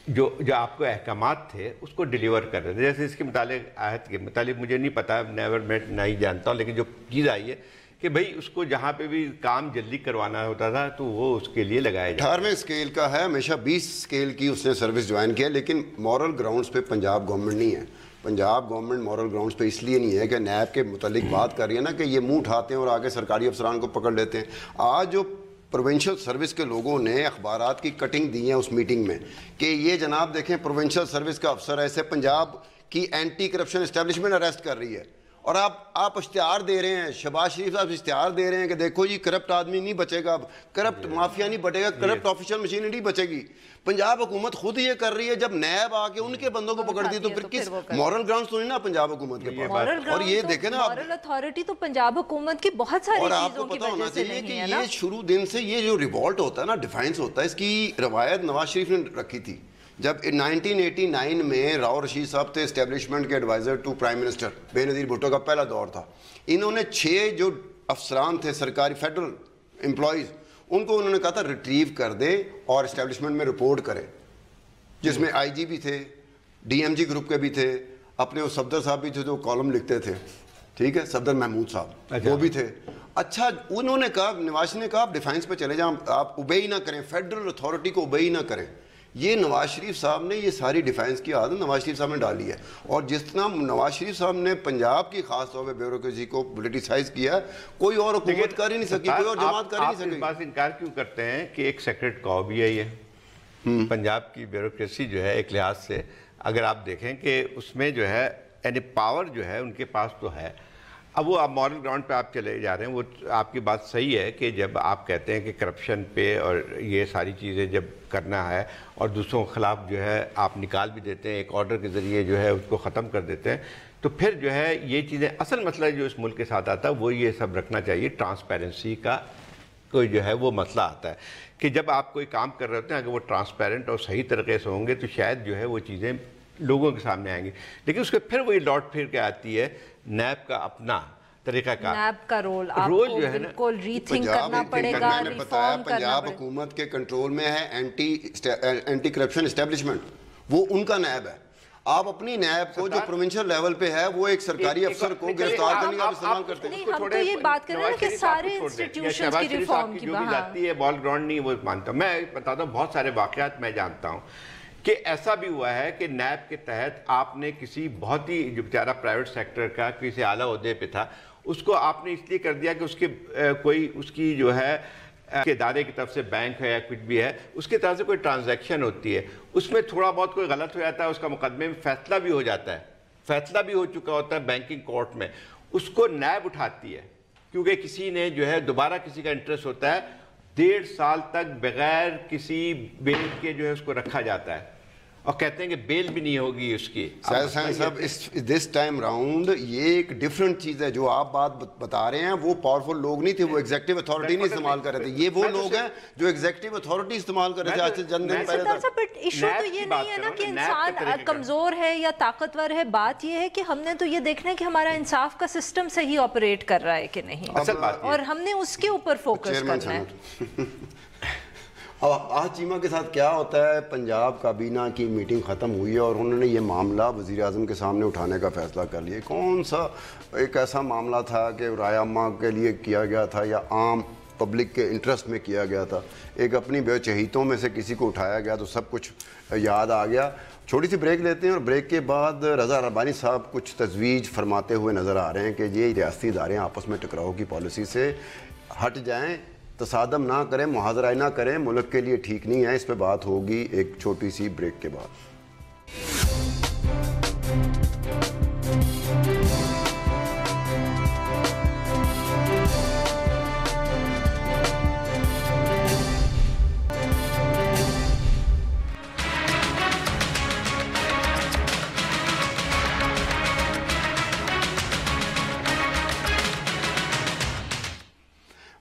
جو آپ کو احکامات تھے اس کو ڈیلیور کر رہے تھے. جیسے اس کے متعلق آیت کے متعلق مجھے نہیں پتا, نیور میٹ نہیں جانتا ہوں, لیکن جو چیز آئی ہے کہ بھئی اس کو جہاں پہ بھی کام جلدی کروانا ہوتا تھا تو وہ اس کے لیے لگایا جاتا. 18ویں اسکیل کا ہے, ہمیشہ 20 اسکیل کی اس نے سروس جوائن کیا, لیکن مورل گراؤنڈز پہ پنجاب گورنمنٹ نہیں ہے. پنجاب گورنمنٹ مورل گراؤنڈز پہ اس لیے نہیں ہے کہ نیب کے متعلق بات کر رہی ہے نا کہ یہ منہ اٹھاتے ہیں اور آگے سرکاری افسران کو پکڑ لیتے ہیں. آج جو پروونشل سروس کے لوگوں نے اخبارات کی کٹنگ دی ہیں اس میٹنگ میں کہ یہ جناب دیکھیں پروونشل سروس کا افسر ایسے پنجاب کی اینٹی کرپشن اسٹیبلشمنٹ اریسٹ کر رہی ہے, اور آپ اشتہار دے رہے ہیں, شہباز شریف صاحب اشتہار دے رہے ہیں کہ دیکھو جی کرپٹ آدمی نہیں بچے گا, کرپٹ مافیا نہیں بٹے گا, کرپٹ آفیشل مشینری نہیں بچے گی. پنجاب حکومت خود یہ کر رہی ہے, جب نیب آ کے ان کے بندوں کو پکڑ دی تو پھر کس مورل گراؤنڈز تو نہیں نا پنجاب حکومت کے پاس. اور یہ دیکھیں نا مورل اتھارٹی تو پنجاب حکومت کی بہت ساری اور آپ کو چیزوں کی پتہ ہونا وجہ سے چاہیے کہ نہیں ہے نا. یہ شروع دن سے یہ جو ریوولٹ ہوتا ہے نا, ڈیفائنس ہوتا ہے, اس کی روایت نواز شریف نے رکھی تھی. جب 1989 میں راؤ رشید صاحب تھے اسٹیبلشمنٹ کے ایڈوائزر ٹو پرائم منسٹر, بے نظیر بھٹو کا پہلا دور تھا, انہوں نے 6 جو افسران تھے سرکاری فیڈرل امپلائیز, ان کو انہوں نے کہا تھا ریٹریو کر دیں اور اسٹیبلشمنٹ میں رپورٹ کریں, جس میں آئی جی بھی تھے, ڈی ایم جی گروپ کے بھی تھے, اپنے وہ صفدر صاحب بھی تھے جو کالم لکھتے تھے, ٹھیک ہے, صفدر محمود صاحب وہ بھی تھے. اچھا انہوں نے کہا, نواز نے کہا آپ ڈیفینس پہ چلے جائیں, آپ اوبے ہی نہ کریں, فیڈرل اتھارٹی کو اوبے ہی نہ کریں. یہ نواز شریف صاحب نے یہ ساری ڈیفینس کی عادت نواز شریف صاحب نے ڈالی ہے, اور جس طرح نواز شریف صاحب نے پنجاب کی خاص طور پہ بیوروکریسی کو پولیٹیسائز کیا ہے, کوئی اور حکومت کر ہی نہیں سکی, کوئی اور جماعت کر ہی نہیں سکی. آپ اس بات انکار کیوں کرتے ہیں کہ ایک سیکرٹ کاؤ بھی ہے یہ پنجاب کی بیوروکریسی جو ہے, ایک لحاظ سے اگر آپ دیکھیں کہ اس میں جو ہے یعنی پاور جو ہے ان کے پاس تو ہے. اب وہ آپ مورل گراؤنڈ پہ آپ چلے جا رہے ہیں, وہ آپ کی بات صحیح ہے کہ جب آپ کہتے ہیں کہ کرپشن پہ اور یہ ساری چیزیں جب کرنا ہے اور دوسروں کے خلاف جو ہے آپ نکال بھی دیتے ہیں, ایک آرڈر کے ذریعے جو ہے اس کو ختم کر دیتے ہیں, تو پھر جو ہے یہ چیزیں, اصل مسئلہ جو اس ملک کے ساتھ آتا ہے وہ یہ سب رکھنا چاہیے, ٹرانسپیرنسی کا کوئی جو ہے وہ مسئلہ آتا ہے کہ جب آپ کوئی کام کر رہے ہوتے ہیں اگر وہ ٹرانسپیرنٹ اور صحیح طریقے سے ہوں گے تو شاید جو ہے وہ چیزیں لوگوں کے سامنے آئیں گی. لیکن اس کے پھر وہی لوٹ پھر کے آتی ہے نیب کا اپنا طریقہ کار, نیب کا رول آپ کو بالکل ری تھنک کرنا پڑے گا, میں نے بتایا پنجاب حکومت کے کنٹرول میں ہے اینٹی کرپشن اسٹیبلشمنٹ, وہ ان کا نیب ہے. آپ اپنی نیب کو جو پروونشل لیول پہ ہے وہ ایک سرکاری افسر کو گرفتار کرنے کا استعمال کرتے ہیں. ہم تو یہ بات کر رہے ہیں کہ سارے انسٹیٹیوشنز کی ریفارم کی بات جاتی ہے, بال گراؤنڈ نہیں وہ مانتا. میں بتاتا ہوں بہت سارے واقعات میں جانتا ہوں کہ ایسا بھی ہوا ہے کہ نیب کے تحت آپ نے کسی بہت ہی جو بیچارہ پرائیویٹ سیکٹر کا کسی اعلیٰ عہدے پہ تھا, اس کو آپ نے اس لیے کر دیا کہ اس کے کوئی اس کی جو ہے کے ادارے کی طرف سے بینک ہے یا کچھ بھی ہے, اس کی طرف سے کوئی ٹرانزیکشن ہوتی ہے, اس میں تھوڑا بہت کوئی غلط ہو جاتا ہے, اس کا مقدمے میں فیصلہ بھی ہو جاتا ہے, فیصلہ بھی ہو چکا ہوتا ہے بینکنگ کورٹ میں, اس کو نیب اٹھاتی ہے کیونکہ کسی نے جو ہے دوبارہ کسی کا انٹرسٹ ہوتا ہے, 1.5 سال تک بغیر کسی بیل کے جو ہے اس کو رکھا جاتا ہے, اور کہتے ہیں کہ بیل بھی نہیں ہوگی اس کی. صاحب دس ٹائم راؤنڈ یہ ایک ڈیفرنٹ چیز ہے, جو آپ بات بتا رہے ہیں وہ پاورفل لوگ نہیں تھے, وہ ایگزیکٹو اتھارٹی نہیں استعمال کر رہے تھے, یہ وہ لوگ ہیں جو ایگزیکٹو اتھارٹی استعمال کر رہے تھے آج سے چند دن پہلے. بٹ ایشو تو یہ نہیں ہے نا کہ انسان کمزور ہے یا طاقتور ہے, بات یہ ہے کہ ہم نے تو یہ دیکھنا ہے کہ ہمارا انصاف کا سسٹم صحیح آپریٹ کر رہا ہے کہ نہیں, اور ہم نے اس کے اوپر فوکس کرنا ہے. اب آج چیمہ کے ساتھ کیا ہوتا ہے, پنجاب کابینہ کی میٹنگ ختم ہوئی ہے اور انہوں نے یہ معاملہ وزیر اعظم کے سامنے اٹھانے کا فیصلہ کر لیا. کون سا ایک ایسا معاملہ تھا کہ رائے عامہ کے لیے کیا گیا تھا یا عام پبلک کے انٹرسٹ میں کیا گیا تھا, ایک اپنی بے چہیتوں میں سے کسی کو اٹھایا گیا تو سب کچھ یاد آ گیا. چھوٹی سی بریک لیتے ہیں اور بریک کے بعد رضا ربانی صاحب کچھ تجویز فرماتے ہوئے نظر آ رہے ہیں کہ یہ ریاستی ادارے آپس میں ٹکراؤ کی پالیسی سے ہٹ جائیں, تصادم نہ کریں, محاذرہ نہ کریں, ملک کے لیے ٹھیک نہیں ہے. اس پہ بات ہوگی ایک چھوٹی سی بریک کے بعد.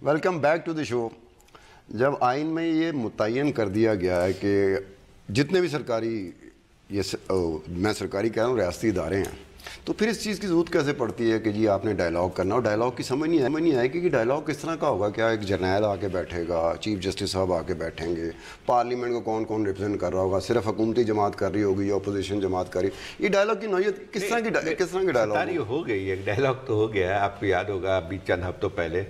ویلکم بیک ٹو دی شو. جب آئین میں یہ متعین کر دیا گیا ہے کہ جتنے بھی سرکاری میں سرکاری کہہ رہا ہوں ریاستی ادارے ہیں، تو پھر اس چیز کی ضرورت کیسے پڑتی ہے کہ جی آپ نے ڈائلاگ کرنا، اور ڈائلاگ کی سمجھ نہیں آئے کہ ڈائلاگ کس طرح کا ہوگا. کیا ایک جرنیل آ کے بیٹھے گا، چیف جسٹس صاحب آ کے بیٹھیں گے، پارلیمنٹ کو کون کون ریپرزینٹ کر رہا ہوگا، صرف حکومتی جماعت کر رہی ہوگی یا اپوزیشن جماعت کر رہی؟ یہ ڈائلاگ کی نوعیت کس طرح کی ڈائلاگ ہو گئی ہے؟ ڈائلاگ تو ہو گیا ہے. آپ کو یاد ہوگا ابھی چند ہفتوں پہلے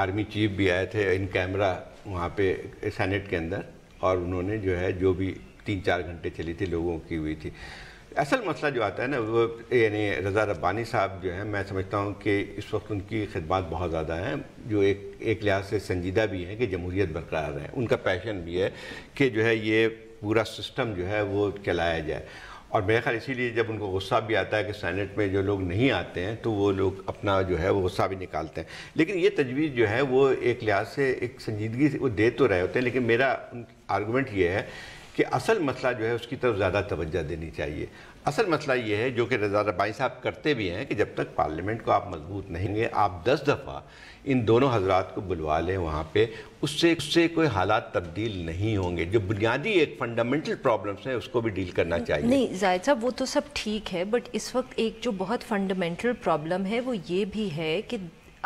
آرمی چیف بھی آئے تھے ان کیمرہ وہاں پہ سینٹ کے اندر، اور انہوں نے جو ہے جو بھی 3-4 گھنٹے چلی تھی لوگوں کی ہوئی تھی. اصل مسئلہ جو آتا ہے نا وہ یعنی رضا ربانی صاحب جو ہیں، میں سمجھتا ہوں کہ اس وقت ان کی خدمات بہت زیادہ ہیں، جو ایک لحاظ سے سنجیدہ بھی ہیں کہ جمہوریت برقرار رہے. ان کا پیشن بھی ہے کہ جو ہے یہ پورا سسٹم جو ہے وہ چلایا جائے. اور میرے خیال اسی لیے جب ان کو غصہ بھی آتا ہے کہ سینٹ میں جو لوگ نہیں آتے ہیں تو وہ لوگ اپنا جو ہے وہ غصہ بھی نکالتے ہیں. لیکن یہ تجویز جو ہے وہ ایک لحاظ سے ایک سنجیدگی سے وہ دے تو رہے ہوتے ہیں، لیکن میرا آرگومنٹ یہ ہے کہ اصل مسئلہ جو ہے اس کی طرف زیادہ توجہ دینی چاہیے. اصل مسئلہ یہ ہے جو کہ رضا ربانی صاحب کرتے بھی ہیں کہ جب تک پارلیمنٹ کو آپ مضبوط نہیں گے، آپ 10 دفعہ ان دونوں حضرات کو بلوا لیں وہاں پہ، اس سے کوئی حالات تبدیل نہیں ہوں گے. جو بنیادی ایک فنڈامنٹل پرابلمس ہیں اس کو بھی ڈیل کرنا چاہیے. نہیں زاہد صاحب، وہ تو سب ٹھیک ہے، بٹ اس وقت ایک جو بہت فنڈامنٹل پرابلم ہے وہ یہ بھی ہے کہ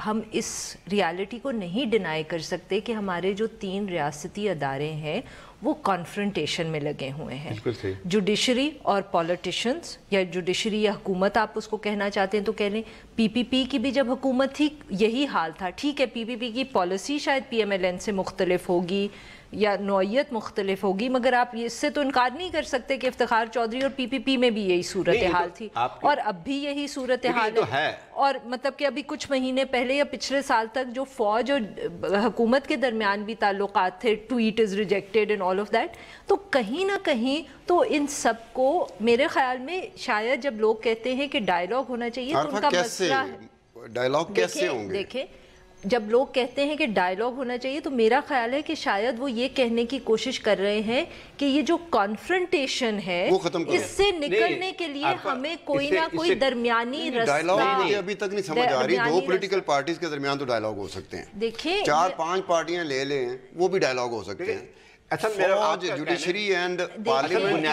ہم اس ریالٹی کو نہیں ڈینائی کر سکتے کہ ہمارے جو 3 ریاستی ادارے ہیں وہ کانفرنٹیشن میں لگے ہوئے ہیں. جوڈیشری اور پولیٹیشنز، یا جوڈیشری یا حکومت آپ اس کو کہنا چاہتے ہیں تو کہہ لیں. پی پی پی کی بھی جب حکومت تھی یہی حال تھا. ٹھیک ہے پی پی پی کی پالیسی شاید پی ایم ایل این سے مختلف ہوگی یا نوعیت مختلف ہوگی، مگر آپ اس سے تو انکار نہیں کر سکتے کہ افتخار چودھری اور پی پی پی میں بھی یہی صورتحال تھی، اور اب بھی یہی صورتحال ہے. اور مطلب کہ ابھی کچھ مہینے پہلے یا پچھلے سال تک جو فوج اور حکومت کے درمیان بھی تعلقات تھے، tweet is rejected and all of that. تو کہیں نہ کہیں تو ان سب کو میرے خیال میں شاید جب لوگ کہتے ہیں کہ ڈائلاگ ہونا چاہیے تو ان کا مسئلہ ہے ڈائلاگ کیسے ہوں گے. دیکھیں جب لوگ کہتے ہیں کہ ڈائلاگ ہونا چاہیے تو میرا خیال ہے کہ شاید وہ یہ کہنے کی کوشش کر رہے ہیں کہ یہ جو کانفرنٹیشن ہے اس سے نکلنے کے لیے ہمیں کوئی نہ کوئی درمیانی رستہ. ڈائلاگ ابھی تک نہیں سمجھ آ رہی. 2 پولیٹیکل پارٹیز کے درمیان تو ڈائلاگ ہو سکتے ہیں. دیکھیں 4-5 پارٹیاں لے لیں وہ بھی ڈائلاگ ہو سکتے ہیں. فوج، جوڈیشری اینڈ پارلیمنٹ.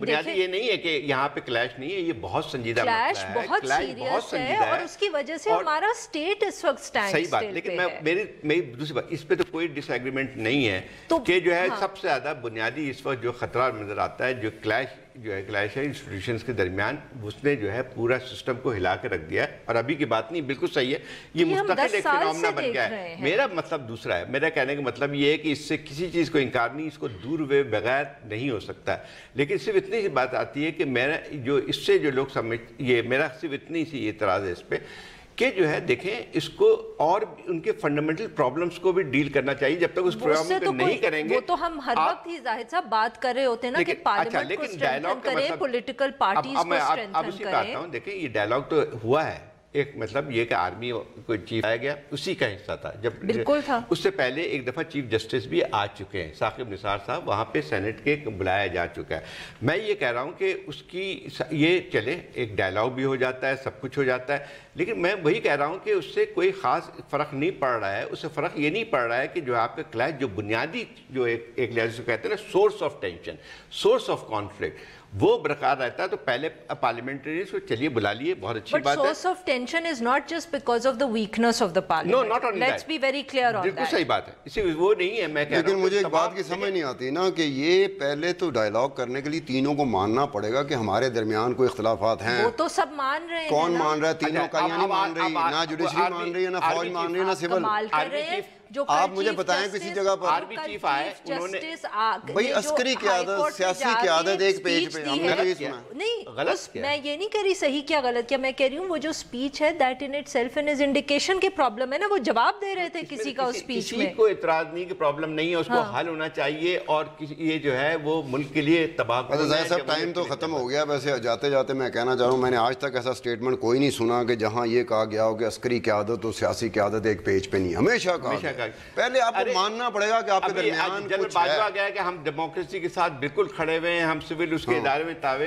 بنیادی یہ نہیں ہے کہ یہاں پہ کلیش نہیں ہے، یہ بہت سنجیدہ کلیش بہت سیریس ہے اور اس کی وجہ سے ہمارا سٹیٹ اس وقت سٹینڈ صحیح بات. لیکن میری دوسری بات، اس پہ تو کوئی ڈس ایگریمنٹ نہیں ہے کہ جو ہے سب سے زیادہ بنیادی اس وقت جو خطرہ نظر آتا ہے، جو کلیش ہے انسٹیٹیوشنز کے درمیان، اس نے جو ہے پورا سسٹم کو ہلا کے رکھ دیا ہے. اور ابھی کی بات نہیں، بالکل صحیح ہے، یہ مستقل ایک فینومنا بن گیا ہے. میرا مطلب دوسرا ہے، میرا کہنے کا مطلب یہ ہے کہ اس سے کسی چیز کو انکار نہیں، اس کو دور ہوئے بغیر نہیں ہو سکتا. لیکن صرف اتنی سی بات آتی ہے کہ میرا صرف اتنی سی اعتراض ہے اس پہ کہ جو ہے دیکھیں اس کو اور ان کے فنڈامنٹل پرابلمز کو بھی ڈیل کرنا چاہیے. جب تک اس پروگرام کو نہیں کریں گے، وہ تو ہم ہر وقت ہی زاہد صاحب بات کر رہے ہوتے ہیں نا کہ پارلیمنٹ کو اسٹرینتھن کریں، پولیٹیکل پارٹیز کو اسٹرینتھن کریں. دیکھیں یہ ڈائلاگ تو ہوا ہے. ایک مطلب یہ کہ آرمی کوئی چیف آیا گیا اسی کا حصہ تھا، جب بالکل تھا. اس سے پہلے ایک دفعہ چیف جسٹس بھی آ چکے ہیں، ثاقب نثار صاحب، وہاں پہ سینٹ کے بلایا جا چکا ہے. میں یہ کہہ رہا ہوں کہ اس کی یہ چلے ایک ڈائلاگ بھی ہو جاتا ہے، سب کچھ ہو جاتا ہے، لیکن میں وہی کہہ رہا ہوں کہ اس سے کوئی خاص فرق نہیں پڑ رہا ہے. اس سے فرق یہ نہیں پڑ رہا ہے کہ جو آپ کا کلیش، جو بنیادی جو ایک لحاظ سے کہتے ہیں نا source of tension, source of conflict, وہ برقرار رہتا ہے. تو پہلے پارلیمنٹریز کو چلیے بلا لیے، بہت اچھی بات ہے. But source of tension is not just because of the weakness of the parliament. No, not only that. Let's be very clear on that. بالکل صحیح بات ہے، اسی وہ نہیں ہے. میں کہہ رہا ہوں لیکن مجھے ایک بات کی سمجھ نہیں آتی نا کہ یہ پہلے تو ڈائلاگ کرنے کے لیے تینوں کو ماننا پڑے گا کہ ہمارے درمیان کوئی اختلافات ہیں. وہ تو سب مان رہے ہیں. کون مان رہا ہے؟ تینوں کا نہیں مان رہی، نہ جوڈیشری مان رہی ہے، نہ فوج مان رہی ہے، نہ سول. کمال کر رہے ہیں. آپ مجھے بتائیں کسی جگہ پر آرمی چیف آئے، انہوں نے بھائی عسکری قیادت، سیاسی قیادت ایک پیج پہ ہم نے تو اس نہیں غلط کیا. میں یہ نہیں کہہ رہی صحیح کیا غلط کیا، میں کہہ رہی ہوں وہ جو سپیچ ہے that in it self in is indication کے پرابلم ہے نا. وہ جواب دے رہے تھے کسی کا اس سپیچ میں. کسی کو اعتراض نہیں کہ پرابلم نہیں ہے، اس کو حل ہونا چاہیے. اور یہ جو ہے وہ ملک کے لیے تباہ کن ہے. ظاہر صاحب ٹائم تو ختم ہو گیا. ویسے جاتے جاتے میں کہنا چاہ رہا ہوں میں نے آج تک ایسا سٹیٹمنٹ کوئی نہیں سنا کہ جہاں یہ کہا گیا ہو کہ عسکری قیادت اور سیاسی قیادت ایک پیج پہ نہیں. ہمیشہ کہا پہلے آپ کو ماننا پڑے گا کہ آپ کے درمیان جنرل باجوہ گیا کہ ہم ڈیموکریسی کے ساتھ بالکل کھڑے ہوئے ہیں، ہم سول اس کے ادارے میں تابع.